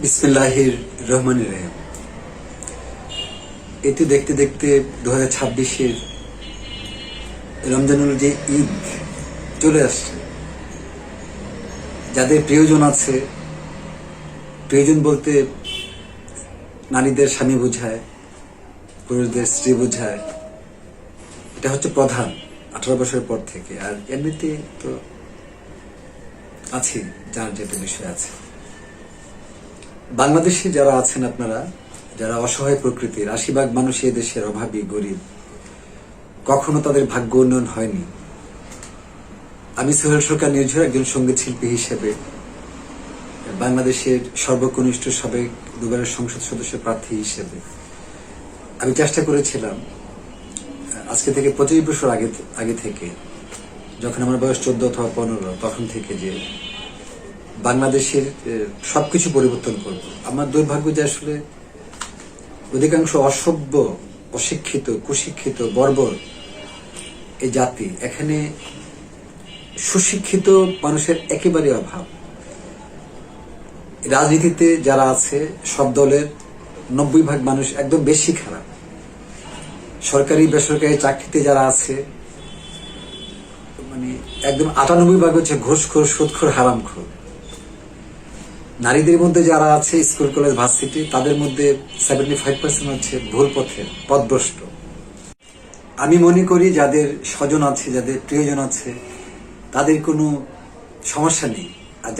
বিসমিল্লাহির রহমানির রহিম। এটি দেখতে দেখতে 2026-এর রমজানুল যে ঈদ চলে আসছে। যাদের প্রিয়জন আছে, প্রিয়জন বলতে নারীদের স্বামী বোঝায়, পুরুষদের স্ত্রী বোঝায়। এটা হচ্ছে প্রধান 18 বছরের পর থেকে। আর এমনিতে তো আছে যার যেটা বিষয় আছে। বাংলাদেশে যারা আছেন, আপনারা যারা অসহায় প্রকৃতির, 80% মানুষ এই দেশের অভাবী, গরিব, কখনো তাদের ভাগ্য উন্নয়ন হয়নি। আমি সোহেল সরকার নির্ঝর একজন সঙ্গীত শিল্পী হিসেবে বাংলাদেশের সর্বকনিষ্ঠ সাবেক দুবারের সংসদ সদস্য প্রার্থী হিসেবে আমি চেষ্টা করেছিলাম আজকে থেকে 25 বছর আগে থেকে, যখন আমার বয়স 14 অথবা 15, তখন থেকে যে বাংলাদেশের সবকিছু পরিবর্তন করব। আমার দুর্ভাগ্য যে আসলে অধিকাংশ অসভ্য, অশিক্ষিত, কুশিক্ষিত, বর্বর এই জাতি, এখানে সুশিক্ষিত মানুষের একেবারে অভাব। রাজনীতিতে যারা আছে সব দলের 90% মানুষ একদম বেশি খারাপ। সরকারি বেসরকারি চাকরিতে যারা আছে মানে একদম 98% হচ্ছে ঘুষখোর, সুদখোর, হারামখোর। নারীদের মধ্যে যারা আছে স্কুল, কলেজ, ভার্সিটি, তাদের মধ্যে 75% হচ্ছে ভুল পথে পথভ্রষ্ট। আমি মনে করি যাদের স্বজন আছে, যাদের প্রিয়জন আছে, তাদের কোনো সমস্যা নেই। আর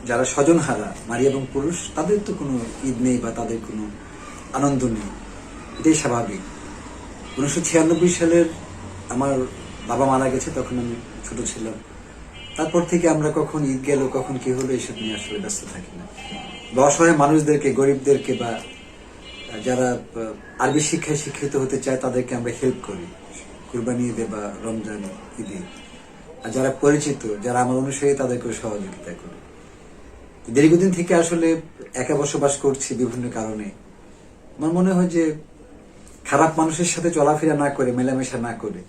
যারা স্বজন হারা, নারী এবং পুরুষ, তাদের তো কোনো ঈদ নেই বা তাদের কোনো আনন্দ নেই। এটাই স্বাভাবিক। 1996 সালের আমার বাবা মারা গেছে, তখন আমি ছোট ছিলাম। তারপর থেকে আমরা কখন ঈদ গেল, কখন কি হলো, এইসব নিয়ে আসলে ব্যস্ত থাকি না। বা অসহায় মানুষদেরকে, গরিবদেরকে, বা যারা আরবি শিক্ষায় শিক্ষিত হতে চায় তাদেরকে আমরা হেল্প করি কুরবানি ঈদে বা রমজান ঈদে। আর যারা পরিচিত, যারা আমার অনুসারী, তাদেরকে সহযোগিতা করি। দীর্ঘদিন থেকে আসলে একা বসবাস করছি বিভিন্ন কারণে। আমার মনে হয় যে খারাপ মানুষের সাথে চলাফেরা না করে, মেলামেশা না করে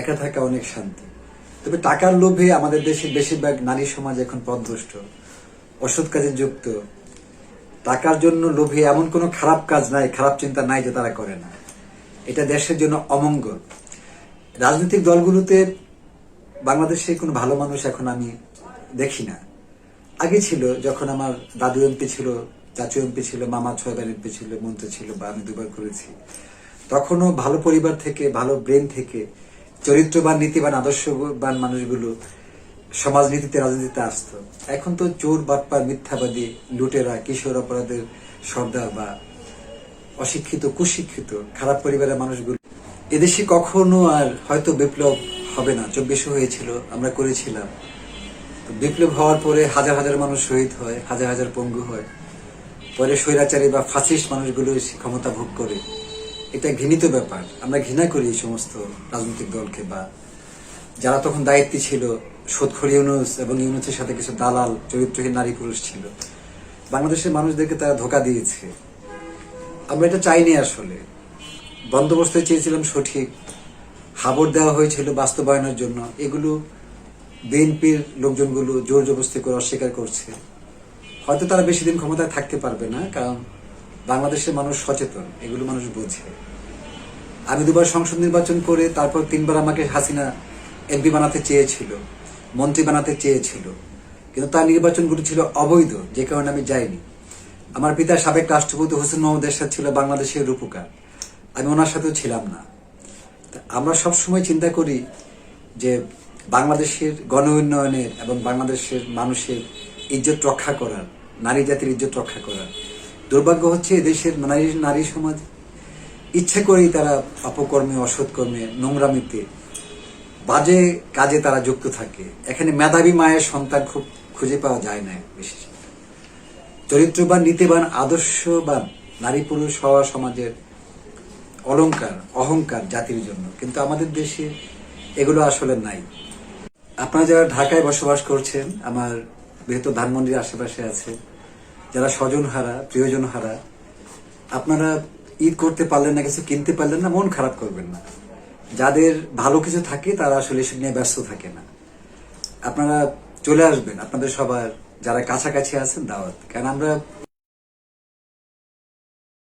একা থাকা অনেক শান্তি। তবে টাকার লোভে আমাদের দেশের বেশিরভাগ নারী সমাজ এখন পথভ্রষ্ট, অসৎ কাজে যুক্ত। টাকার জন্য লোভে এমন কোনো খারাপ কাজ নাই, খারাপ চিন্তা নাই যে তারা করে না। এটা দেশের জন্য অমঙ্গল। রাজনৈতিক দলগুলোতে বাংলাদেশে কোনো ভালো মানুষ এখন আমি দেখি না। আগে ছিল, যখন আমার দাদু এমপি ছিল, চাচু এমপি ছিল, মামা 6 বার এমপি ছিল, মন্ত্রী ছিল, বা আমি 2 বার করেছি। তখনও ভালো পরিবার থেকে, ভালো ব্রেন থেকে, চরিত্রবান, নীতিবান, আদর্শবান মানুষগুলো সমাজনীতিতে, রাজনীতিতে আসতো। এখন তো চোর, বাটপার, মিথ্যাবাদী, লুটেরা, কিশোর অপরাধের সর্দার, বা অশিক্ষিত, কুশিক্ষিত, খারাপ পরিবারের মানুষগুলো। এদেশে কখনো আর হয়তো বিপ্লব হবে না। 24 হয়েছিল, আমরা করেছিলাম। বিপ্লব হওয়ার পরে হাজার হাজার মানুষ শহীদ হয়, হাজার হাজার পঙ্গু হয়। পরে স্বৈরাচারী বা ফাসিস্ট মানুষগুলো এসে ক্ষমতা ভোগ করে। এটা ঘৃণিত ব্যাপার। আমরা ঘৃণা করি এই সমস্ত রাজনৈতিক দলকে, বা যারা তখন দায়িত্বে ছিল। সুদখোর ইউনূস এবং ইউনূসের সাথে কিছু দালাল, চরিত্রহীন নারী পুরুষ ছিল। বাংলাদেশের মানুষদেরকে তারা ধোঁকা দিয়েছে। আমরা এটা চাইনি আসলে। বন্দোবস্ত চেয়েছিলাম সঠিক, হাবড় দেওয়া হয়েছিল বাস্তবায়নের জন্য। এগুলো বিএনপির লোকজনগুলো জোর জবরদস্তি করে অস্বীকার করছে। হয়তো তারা বেশি দিন ক্ষমতায় থাকতে পারবে না, কারণ বাংলাদেশের মানুষ সচেতন, এগুলো মানুষ বোঝে। আমি 2 বার সংসদ নির্বাচন করে, তারপর 3 বার আমাকে হাসিনা এমপি বানাতে চেয়েছিল, মন্ত্রী বানাতে চেয়েছিল, কিন্তু তার নির্বাচনগুলো ছিল অবৈধ, যে কারণে আমি যাইনি। আমার পিতা সাবেক রাষ্ট্রপতি হোসেন মোহাম্মদ এরশাদ ছিল বাংলাদেশের রূপকার, আমি ওনার সাথেও ছিলাম না। আমরা সবসময় চিন্তা করি যে বাংলাদেশের গণ উন্নয়নের এবং বাংলাদেশের মানুষের ইজ্জত রক্ষা করার, নারী জাতির ইজ্জত রক্ষা করার। দুর্ভাগ্য হচ্ছে দেশের নারী সমাজ ইচ্ছে করেই তারা অপকর্মে, অসৎকর্মে, নোংরামিতে, বাজে কাজে তারা যুক্ত থাকে। এখানে মেধাবী মায়ের সন্তান খুব খুঁজে পাওয়া যায় না বেশি। চরিত্রবান, নীতিবান, আদর্শবান নারী পুরুষ হওয়া সমাজের অলংকার, অহংকার জাতির জন্য। কিন্তু আমাদের দেশে এগুলো আসলে নাই। আপনারা যারা ঢাকায় বসবাস করছেন, আমার বৃহত্তর ধানমন্ডির আশেপাশে আছে, যারা স্বজন হারা, প্রিয়জন হারা, আপনারা ঈদ করতে পারলেন না, কিছু কিনতে পারলেন না, মন খারাপ করবেন না। যাদের ভালো কিছু থাকে তারা আসলে এসব নিয়ে ব্যস্ত থাকে না। আপনারা চলে আসবেন, আপনাদের সবার যারা কাছাকাছি আছেন দাওয়াত। কারণ আমরা